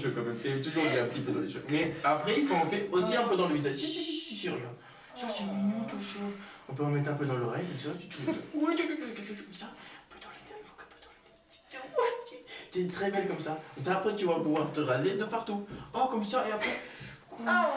cheveux quand même, c'est toujours il y a un petit peu dans les cheveux. Mais après, il faut en faire aussi un peu dans le visage. Si, regarde. Ça, c'est mignon, tout chaud. On peut en mettre un peu dans l'oreille, comme ça, tu comme ça. Un peu dans le nez, t'es très belle comme ça. Comme ça, après, tu vas pouvoir te raser de partout. Oh, comme ça, et après. Comme ça.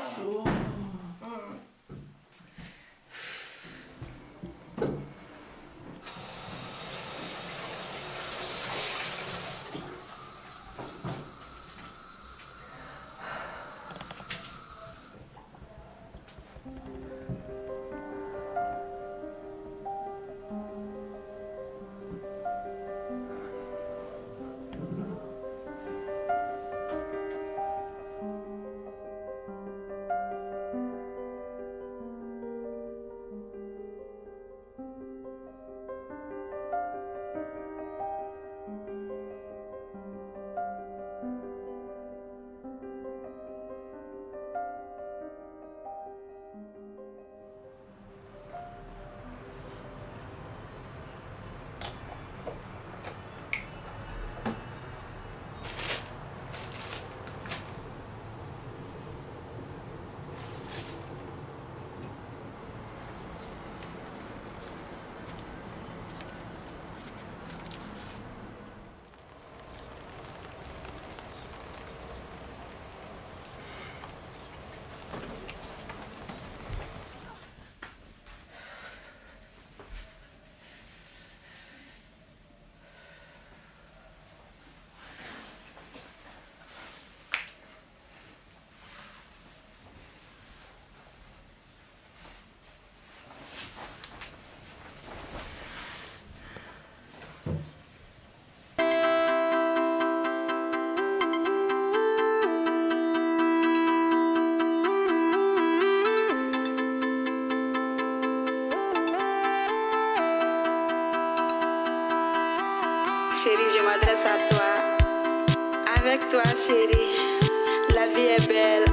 Chérie, je m'adresse à toi. Avec toi, chérie, la vie est belle.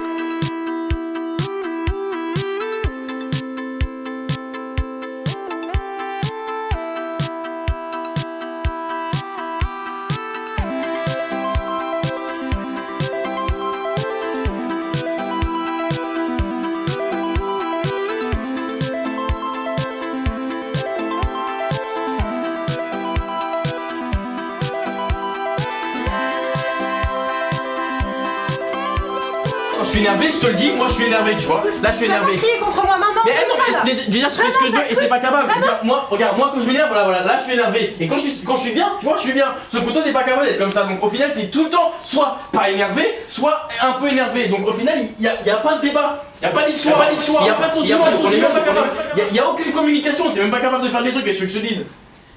Je suis énervé, je te le dis, moi je suis énervé, tu vois. Là je suis énervé. Tu vas pas crier contre moi maintenant. Mais non, mais déjà je fais ce que je veux et t'es pas capable. Regarde, moi quand je m'énerve, voilà, là je suis énervé. Et quand je suis bien, tu vois, je suis bien. Sauf que toi t'es pas capable d'être comme ça. Donc au final t'es tout le temps soit pas énervé, soit un peu énervé. Donc au final il y a pas de débat. Il y a pas d'histoire, il y a pas de sentiment, on est même pas capable. Il y a aucune communication, t'es même pas capable de faire des trucs, qu'est-ce que je te dise?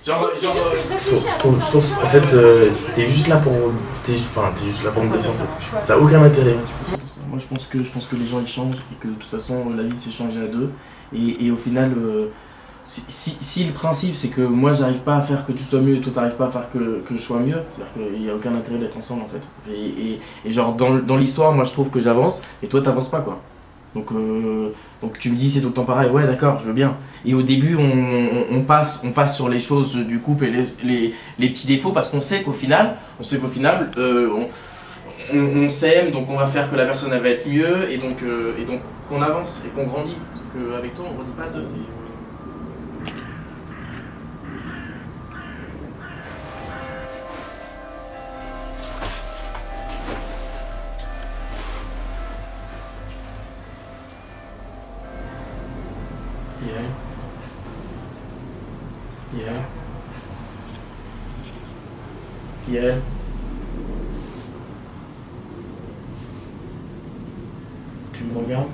C'est juste que je réfléchis à je trouve en fait t'es juste là pour me blesser en fait. Ça a aucun intérêt. Moi je pense que les gens ils changent et que de toute façon la vie c'est changer à deux et au final si le principe c'est que moi j'arrive pas à faire que tu sois mieux et toi t'arrives pas à faire que je sois mieux, c'est-à-dire qu'il y a aucun intérêt d'être ensemble en fait. Et genre dans l'histoire moi je trouve que j'avance et toi t'avances pas quoi. Donc tu me dis c'est tout le temps pareil, ouais d'accord, je veux bien. Et au début on passe sur les choses du couple et les petits défauts parce qu'on sait qu'au final on s'aime, donc on va faire que la personne elle va être mieux et donc qu'on avance et qu'on grandit. Sauf qu'avec toi on grandit pas à deux. Yeah. Tu me regardes.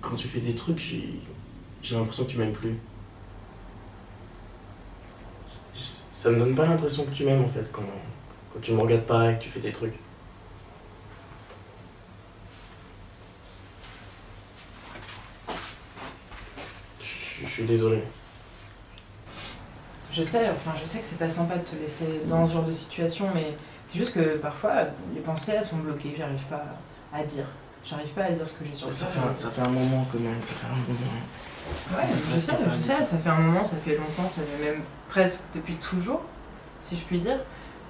Quand tu fais des trucs, j'ai l'impression que tu m'aimes plus. Ça me donne pas l'impression que tu m'aimes en fait quand tu me regardes pas et que tu fais tes trucs. Je suis désolé. Je sais que c'est pas sympa de te laisser dans ce genre de situation, mais c'est juste que parfois les pensées elles sont bloquées, j'arrive pas à dire. J'arrive pas à dire ce que j'ai sur le cœur. Ça fait un moment quand même, ça fait un moment. Ouais, je sais, ça fait un moment, ça fait longtemps, ça fait même presque depuis toujours, si je puis dire.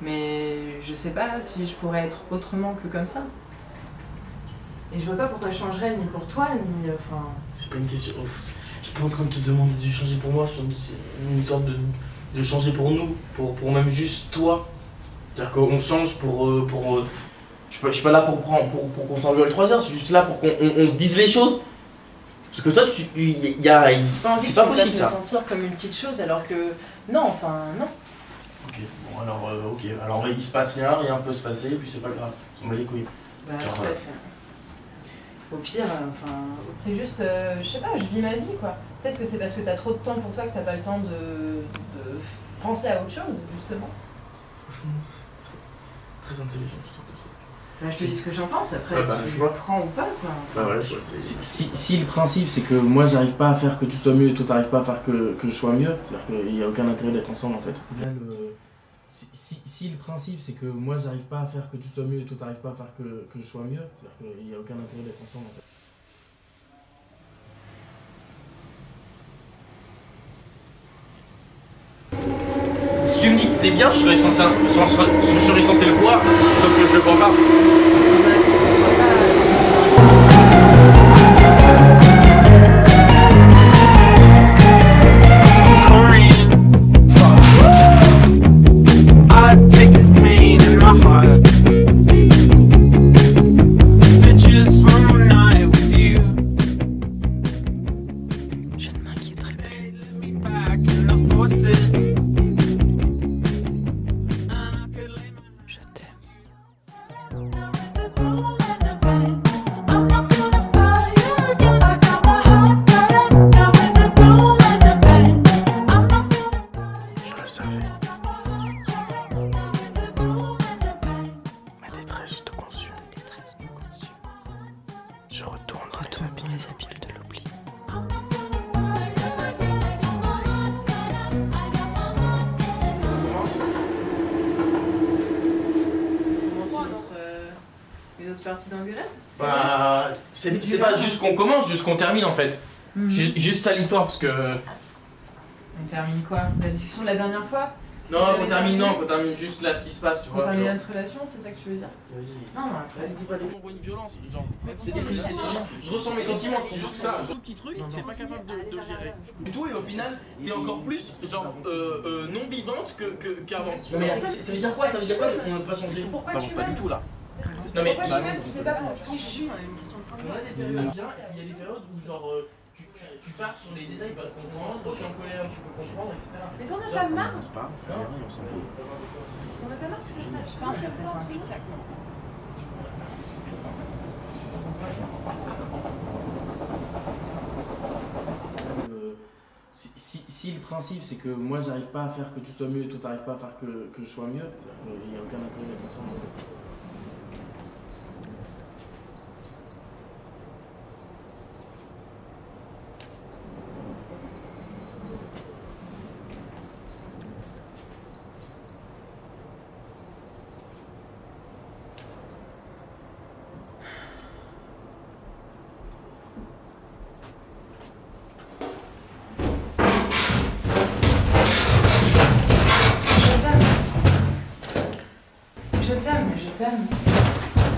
Mais je sais pas si je pourrais être autrement que comme ça. Et je vois pas pourquoi je changerais ni pour toi, ni... Enfin... C'est pas une question... Je suis pas en train de te demander de changer pour moi, c'est une histoire de changer pour nous, pour même juste toi. C'est-à-dire qu'on change pour je suis pas là pour qu'on s'engueule 3 heures, c'est juste là pour qu'on se dise les choses. Parce que toi, c'est pas possible ça. Me sentir comme une petite chose alors que... Non, enfin, non. Ok, bon alors, alors il se passe rien peut se passer, et puis c'est pas grave, on met les couilles. Bah, bref. Au pire, enfin, c'est juste, je sais pas, je vis ma vie quoi. Peut-être que c'est parce que t'as trop de temps pour toi que t'as pas le temps de penser à autre chose, justement. Franchement, c'est très intelligent ce truc. Bah, je te dis ce que j'en pense, après je tu vois. le prends ou pas quoi. Bah ouais, je vois, si le principe c'est que moi j'arrive pas à faire que tu sois mieux et toi t'arrives pas à faire que je sois mieux, c'est-à-dire qu'il y a aucun intérêt d'être ensemble en fait. Si le principe c'est que moi j'arrive pas à faire que tu sois mieux et toi t'arrives pas à faire que je sois mieux, c'est-à-dire qu'il y a aucun intérêt d'être ensemble en fait. Si tu me dis que t'es bien, je serais censé le croire, sauf que je le crois pas. Je retourne dans les abîmes de l'oubli. Une autre partie d'engueulade? Bah, c'est pas juste qu'on commence, juste qu'on termine en fait. Juste ça l'histoire parce que... On termine quoi? La discussion de la dernière fois? Non, qu'on termine juste là ce qui se passe, tu vois. On termine notre relation, c'est ça que tu veux dire? Vas-y. Non, après. Vas-y, dis pas une violence, genre. Je ressens mes sentiments, c'est juste ça. Un petit truc, t'es pas capable de le gérer. Du tout, et au final, t'es encore plus, genre, non vivante qu'avant. Mais ça veut dire quoi? Ça veut dire quoi qu'on n'a pas changé? Pourquoi tu pas du tout là. Non mais pourquoi tu m'aimes si c'est pas pour qui je suis? On a des périodes bien, et il y a des périodes où genre tu pars sur les détails, pas te comprendre, je suis en colère, tu peux comprendre, etc. Mais t'en as pas marre? On se parle, on fait rien, on s'en fout. T'en as pas marre si ça se passe pas comme ça en truc? Si le principe c'est que moi j'arrive pas à faire que tu sois mieux et toi t'arrives pas à faire que je sois mieux, il n'y a aucun intérêt d'être ensemble en fait.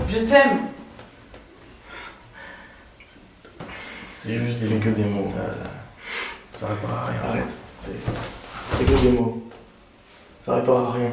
Je t'aime. C'est juste que des mots. Ça répare à rien, arrête. C'est que des mots. Ça répare à rien.